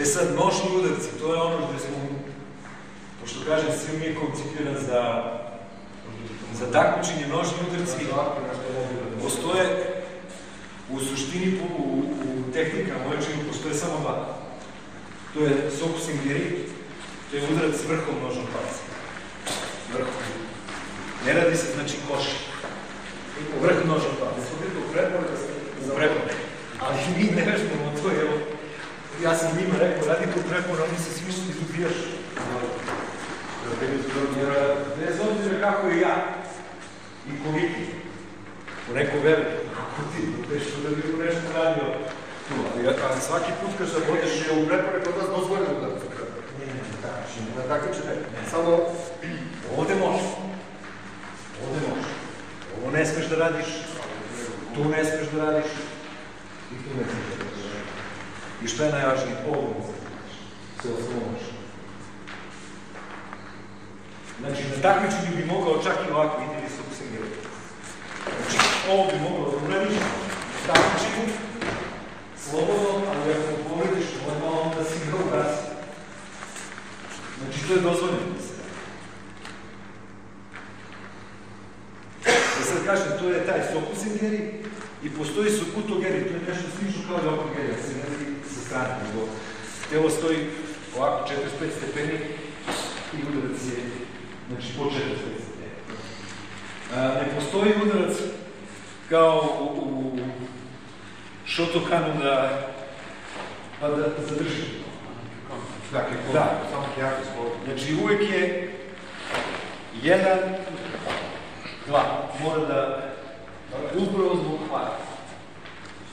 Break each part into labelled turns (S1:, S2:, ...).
S1: E sad, nošni udarci, to je ono gde smo, pošto kažem, sve mi je koncipiran za takmičenje. Nošni udarci postoje, u suštini, u tehnikama lečenju postoje samo dva. To je sokusingeri, to je udarac vrhom nožnog palca. Vrhom. Ne radi se, znači, koš. Vrh nožnog palca.
S2: U prepore.
S1: U prepore. Ali mi ne vežbamo to, evo. Ja sam njima rekao, radi po prepore, oni se svi izubijaš. Bez obzira kako je ja i koliki. U neko veliko. Kako ti, teško da bi u nešto radio. Ali svaki put kad se odeš
S2: U prepore kod nas dozvoljeno da se prepore.
S1: ne.
S2: Na takmičenje. Samo
S1: Ovde može. Ovde može. Ovo ne smeš da radiš. Tu ne smeš da radiš. I tu ne smeš da radiš. I što je najvažnije? Ovde ne smeš da radiš. Sve osnovo može. Znači, na takmičenju bi mogao čak i ovako vidjeli su singeri. Znači, ovo bi mogao da uradiš na takmičenju, slobodno, ali ako mu povrediš, normalno onda si ga ugasi. Znači, to je dozvoljeno da se radi. Da sad kažem, to je taj sokusingeri i postoji sukutogeri, to je nešto slično kao i okogeri, da se ne vidi sa strane, nego telo stoji ovako 45 stepeni i udarac je, znači, po 45 stepeni. Ne postoji udarac kao u Šotokanu da zadrži.
S2: dakle,
S1: Da.
S2: samo kijaki spolu.
S1: Znači, uvek je 1, 2. Mora da upravo zbog hvata.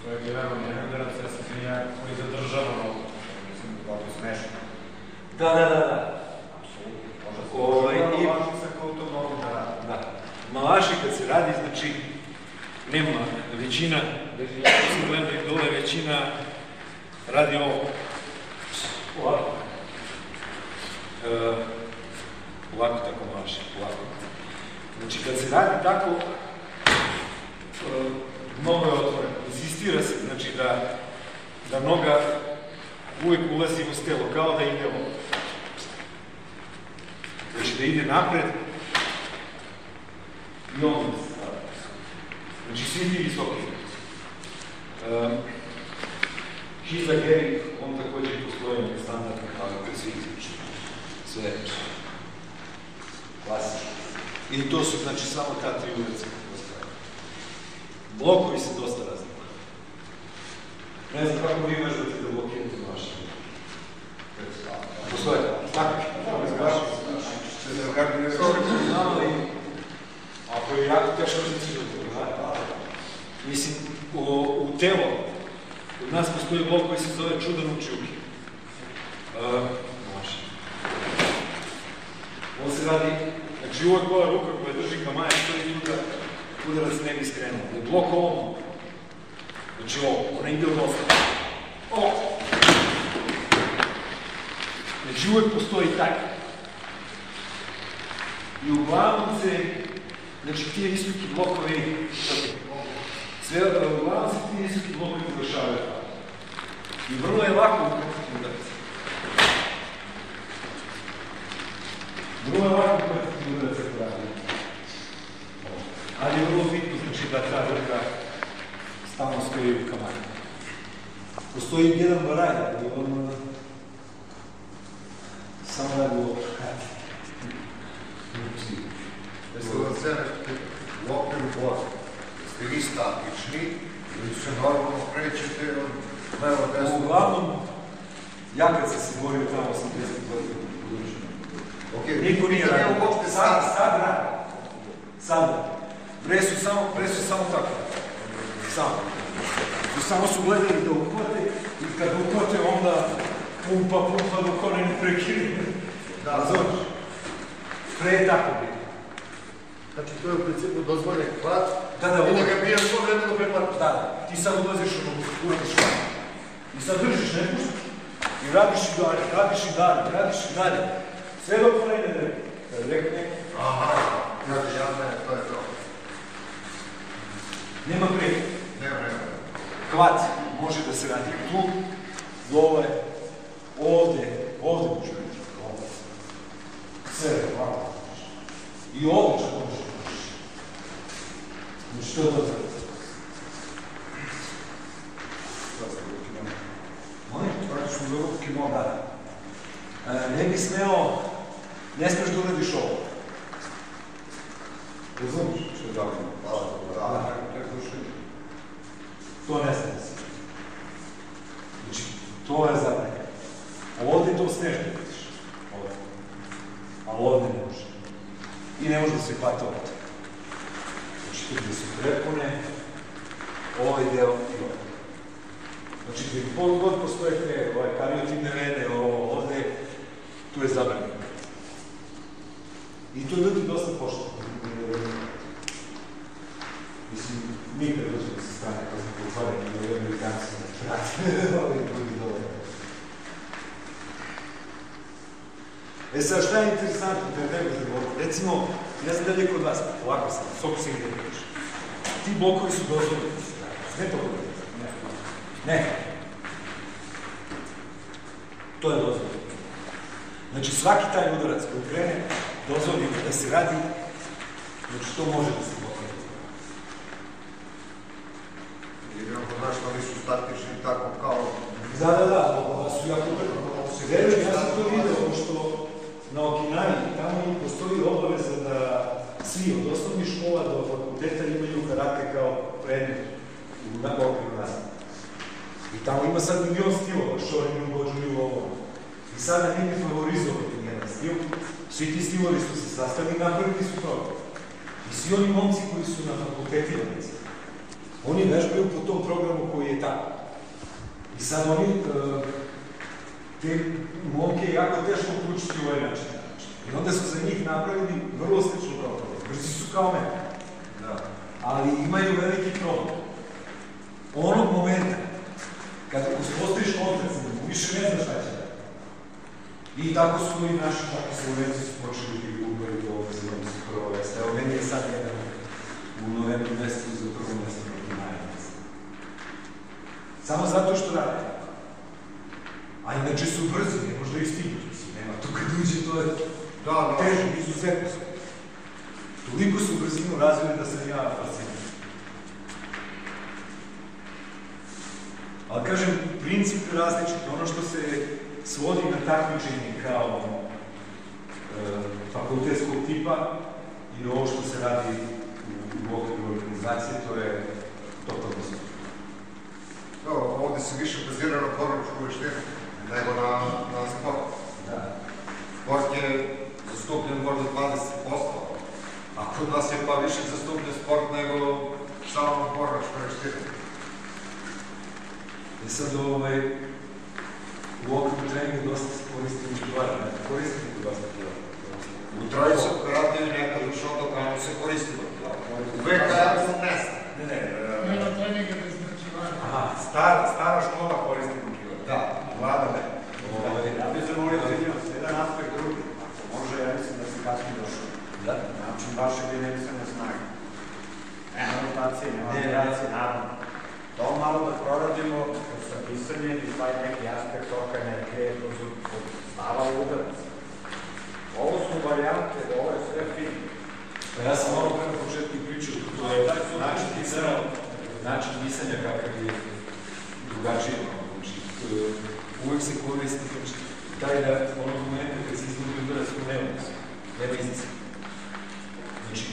S2: Svoje gledamo, jedan udarac, ja sam ja koji zadržava nogu. Mislim, da je smešno.
S1: Da.
S2: I važno se kao to nogu da radi.
S1: Da. Malaši kad se radi, znači, nema većina, ako se gledaju dole, većina radi ovo. Ovako. Ovako tako malaši, ovako. Znači, kad se radi tako, noga je otvorena. Insistira se, znači, da noga uvek ulazi u telo, kao da ide ovo. Znači, da ide napred i onda se stavlja. Znači, svi ti visoki. Hizageri, on takođe postoji standardno, kao da svi izlični. Sve klasično. I to su, znači, samo ta 3 udarca koje postoje. Blokovi se dosta razlikuju. Ne znam kako vi vežbate da blokirate vaše. Postoje, tako?
S2: Kako ne
S1: Znamo li, ako je jako teško će da mislim, u telo, kod nas postoji blok koji se zove čudan u čuki. Može. On se radi, znači uvek ova ruka koja drži kamaja stoji tu da udarac ne bi skrenuo. Je blok ovom, znači ovo, ona ide od osnovu. Ovo. Znači uvek postoji taj. I uglavnom se, znači ti visoki blokovi, uglavnom se ti visoki blokovi uvršavaju. I vrlo je lako uhvatiti udarac. Vrlo je lako uhvatiti udarac ako radi. Ali je vrlo bitno, znači da ta ruka stalno stoji u kamanu. Postoji jedan baraj, ali on samo radi ovo.
S2: Jeste da se u okviru borbe, ste vi statični ili se normalno krećete od levo desno?
S1: Uglavnom, ja kad sam se borio tamo 80 godina u budućnosti. Niko nije radio. Sad radi. Sad. Pre su samo tako. Samo. Samo su gledali da uhvate i kad uhvate onda pumpa dok one ne prekine. Da, znaš. Pre je tako bilo.
S2: Znači, to je u principu dozvoljen hvat
S1: Da,
S2: i da ga bijaš svo vreme do preplatiš.
S1: Da, ti sad ulaziš u hvat. I sad držiš, ne puštaš. I radiš i dalje. Sve dok ona ide da rekne.
S2: Aha, jasno je, to je to.
S1: Nema prije.
S2: Nema.
S1: Hvat može da se radi tu, dole,
S2: za ruke mogu.
S1: Ne bi smeo, ne smeš da uradiš ovo. Razumiš što je dobro?
S2: Da, tako što je.
S1: To ne znam da se. Znači, to je zabranjeno. Ovdje to smeš da vidiš. Ovdje. Ali ovdje ne može. I ne može da se hvata ovdje. Znači, tu gdje su prepone, ovaj deo i ovdje. Znači, gdje god postoje te kariotidne vene, ovdje, tu je zabranjeno. I to ljudi dosta pošteno. Mislim, nikad dođemo sa strane kao smo potvoreni, ili Amerikanci na trati, ovi drugi dole. Sad, šta je interesantno kada treba da govorim? Recimo, ne znam da li je kod vas, ovako sam, soku se gdje vidiš. Ti blokovi su dozvoljeni. Ne to kod vas? Ne. To je dozvoljeno. Znači, svaki taj udarac koji krene, dozvoljeno da se radi, znači, to može da se blokira.
S2: Ili ako znaš da li su statični tako kao...
S1: Da, su jako prvo. Verujem, ja sam to video, pošto na Okinavi tamo postoji obaveza da svi od osnovnih škola do fakulteta imaju karate kao predmet na okviru nastavu. I tamo ima sad milion stilova, Shorin, Goju, ovo. I sada nije favorizovati nijedan stil. Svi ti stilovi su se sastavili i napravili su program. I svi oni momci koji su na fakultetima, oni vežbaju po tom programu koji je tako. I sad oni te momke je jako teško uključiti u ovaj način. I onda su za njih napravili vrlo slično kao to. Vrsti su kao mene. Ali imaju veliki problem. Onog momenta, kada uspostaviš kontakt, više ne znaš šta će da. I tako su i naši čaki Slovenci su počeli da gubali do ovog zemlji su prvo veste. Evo, meni je sad jedan u novembru mesecu za prvo mesto protiv Majanica. Samo zato što rade. A inače su brzi, ne možda i stigneš, mislim, nema to kad uđe, to je teže, izuzetno su. Toliko su brzinu razvili da sam ja fasciniran. Ali kažem, princip je različit, ono što se svodi na takmičenje kao fakultetskog tipa i ovo što se radi u okviru organizacije, to je totalno sve.
S2: Ovdje se više bazira na porničku veštinu nego na sport. Sport je zastupljen možda 20%, a kod nas je pa više zastupljen sport nego samo porničku veštinu.
S1: I sad u okviru treninga dosta se koristimo učivarja, ne koristimo kod vas učivarja.
S2: U trojicu karatiju nekad u Šotokanu se koristimo. U VKR sam nesam.
S3: Ne na treninga bez učivarja.
S4: Aha, stara škola koristimo učivarja.
S2: Da.
S4: Vlada ne.
S3: Ja bih zamolio jedan aspekt drugi. Ako može, ja mislim da sam kasnije došao.
S1: Da?
S3: Način vašeg jedinstvene snage. Nema rotacije, nema rotacije, naravno. To malo da proradimo sa pisanjem i taj neki aspekt toka energije od stava u udarac. Ovo su varijante, ovo je sve fino.
S1: Pa ja sam malo pre na početku pričao, to je način pisanja kakav je drugačije. Uvijek se koristi taj da onog momenta kad se izgubi udarac ko nema izdisaj. Znači,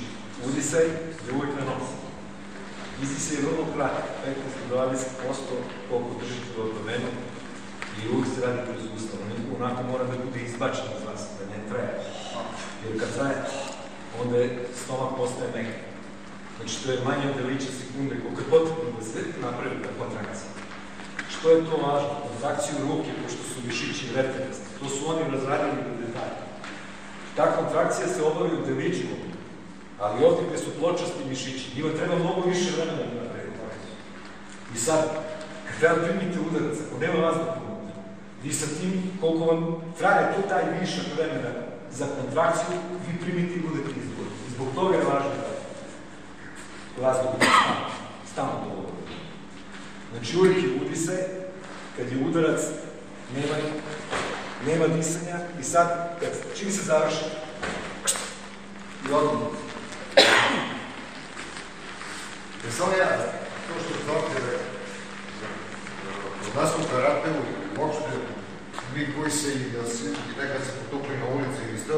S1: udisaj je uvijek na nos. Izdisaj je vrlo kratak, 15-20% koliko držite do domenu i uvijek se radi kroz usta. Onako mora da bude izbačen iz vas, da ne traje. Jer kad traje, onda stomak postaje mega. Znači, to je manje od delića sekunde koliko je potrebno da se napravi ta kontrakcija. Što je to važno? Kontrakciju ruke, pošto su mišići vertikasti. To su oni razradili do detalja. Ta kontrakcija se obavi u delićima, ali ovdje gde su pločasti mišići, njima treba mnogo više vremena da napravi kontrakciju. I sad, kad treba primiti udarac, ako nema vazduha unutra, vi sa tim, koliko vam traje to taj višak vremena za kontrakciju, vi primiti i budete izbor. I zbog toga je važno da vazduh bude stalno dovoljno. Znači, uvijek je udisaj, kad je udarac, nema disanja i sad, čim se završi, i odmah.
S2: Jer samo ja, to što znate, od nas u karateu, uopšte vikuj se i nekad se potupli na ulici ili što,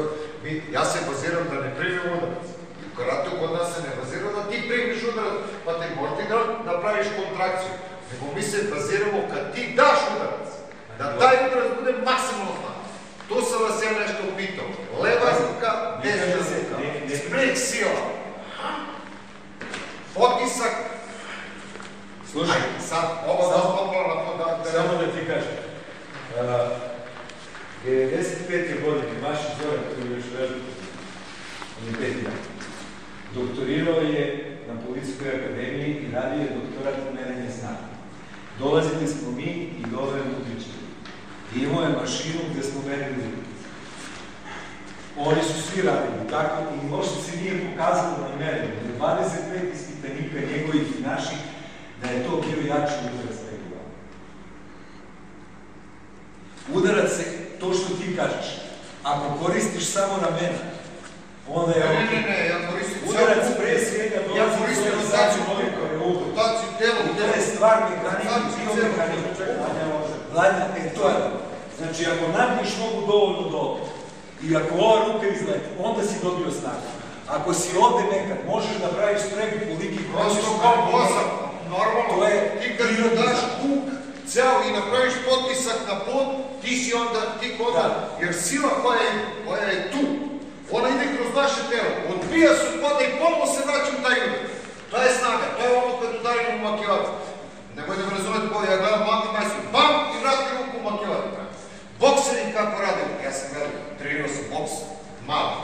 S2: ja se baziram da ne primim udarac. I u karatu kod nas se ne bazira da ti primiš udarac, pa ti možda i da napraviš kontrakciju. Nego mi se baziramo kad ti daš udarac, da taj udarac bude maksimalno znak. Tu sam vas ja nešto pitao. Leva ruka, desna ruka. Spreg sila. Potisak.
S1: Slušaj,
S2: sad, ovo da spopala na to da...
S1: Samo da ti kažem. 95. godine Maši Zoran, koji je još veliko, on je 5. doktorirao je na Policijskoj akademiji i radio je doktorat merenja snaga. Dolazili smo mi i dole muzičari. I imao je mašinu gde smo merili ljudi. Oni su svi radili tako i možda se nije pokazalo na merenju. 25 ispitanika njegovih i naših da je to bio jači udarac nego glava. Udarac se, to što ti kažeš, ako koristiš samo ramena, onda je ok.
S2: Ne, ja koristim
S1: udarac pre svega dolazi u rotaciju
S2: rotaciju tela.
S1: To je stvar mehanika, biomehanika. Gladnja, to je. Znači, ako nagneš nogu dovoljno dobro i ako ova ruka izleti, onda si dobio snagu. Ako si ovde nekad, možeš da praviš spregu poliki
S2: prosto kao bozak. Normalno, ti kad daš kuk ceo i napraviš potisak na pod, ti si onda, jer sila koja je tu, ona ide kroz naše telo, odbija se od poda i ponovo se vraća u taj udar. To je snaga, to je ono kad udarimo u makivaru. Nemoj da me razumete bolje, ja gledam mladi majstor, bam, i vrati ruku u makivaru. Bokseri kako rade, ja sam gledao, trenirao sam boks, malo.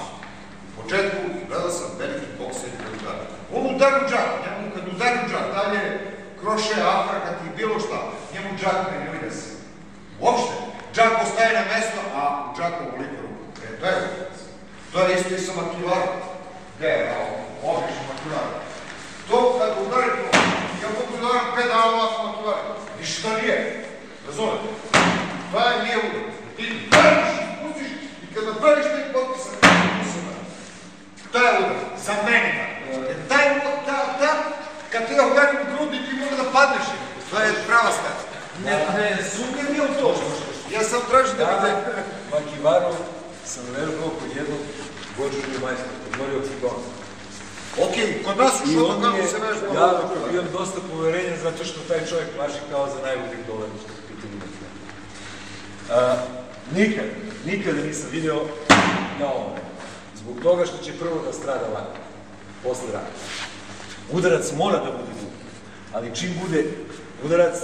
S2: U početku gledao sam veliki bokseri kad udara. On udari u džak, njemu kad udari u džak, dalje kroše, afrakat i bilo šta, njemu džak ne ide se. Uopšte, džak ostaje na mesto, a u džaku ovoliko ruku. To je udarac. To je isto i sa makivarom. Gde je, obiš makivarom. To kad udari to, ja mogu udaram 5 dana ovako makivarom. Ništa nije. Razumete? To je nije udarac. Ti dariš, spustiš i kad napraviš taj potisak, to je udarac. Za meni. Kad ti ga udarim u grudi, ti mogu da padneš. To je prava stvar. Ne, sumnje mi je u to. Ja sam tražio da mi da...
S1: Makivaru sam verovao kod jednog vođužnje majstora, kod Morio Cigona.
S2: Okej, kod nas u Šotokavu se vežba.
S1: Ja imam dosta poverenja zato što taj čovjek važi kao za najboljih dolara što se pitanje makivaru. Nikada nisam video na ovome. Zbog toga što će prvo da strada lako, posle rada. Udarac mora da bude dug, ali čim bude udarac,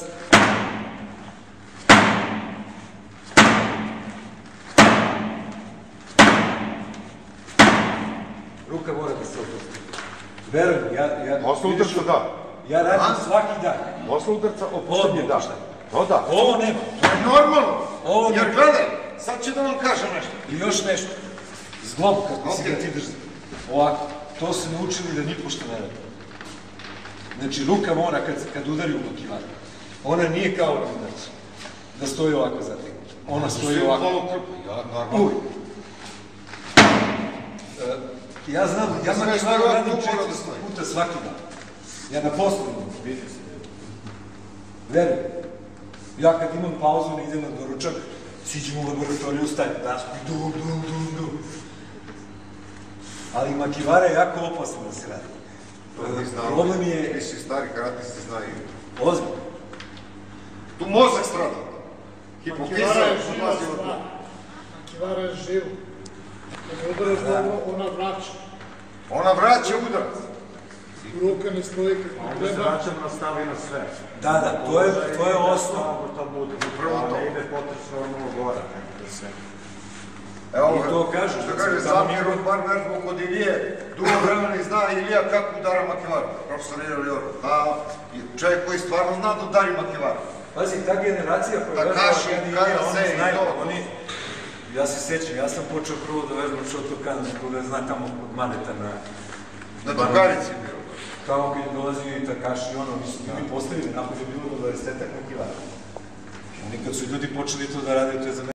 S1: ruka mora da se opusti. Verujem,
S4: posle udarca da.
S1: Ja radim svaki dan.
S4: Posle udarca opuštenje da. To da.
S1: Ovo nema.
S2: To je normalno. Jer gledaj, sad ću da vam kažem nešto.
S1: I još nešto. Zglob, kako si ga ti drži. Ovako, to su naučili da nipošto ne radi. Znači, ruka mora, kad udari u makivaru, ona nije kao na udarcu, da stoji ovako zategnuta. Ona stoji ovako. Uvijek. Ja znam, ja makivaru radim 400 puta svaki dan. Ja na poslu vidim se. Verujem. Ja kad imam pauzu, ne idem na doručak, siđem u laboratoriju, stavim dasku i dum. Ali makivara je jako opasno da se radi. Problem je...
S2: Mi si stari karatisti znaju.
S1: Ozbiljno.
S2: Tu mozak strada. Hipofiza je odlazi od tu.
S5: Makivara je živo. Kada udaraš dobro, ona vraća.
S2: Ona vraća udarac.
S5: Ruka ne stoji kako
S3: onda se vraćamo na stavi na sve.
S1: Da, to je osnov.
S3: To bude.
S2: Upravo to.
S3: Ne ide potrečno ono gora.
S2: Evo,
S1: I to kažeš.
S2: što kaže Zamir od bar vežbu kod Ilije, dugo vremena i zna Ilija kako udara makivaru. Profesor Ilija Joro. Čovjek koji stvarno zna da udari makivaru.
S1: Pazi, ta generacija koja je vežbala oni znaju. Ja se sećam, ja sam počeo prvo da vežbam Shotokan, koga zna tamo kod Maneta
S2: na Drugarici bilo.
S1: Tamo kad je dolazio i Takashi, oni su ljudi postavili, napad je bilo do 20-ak makivara. Oni kad su ljudi počeli to da rade, to je za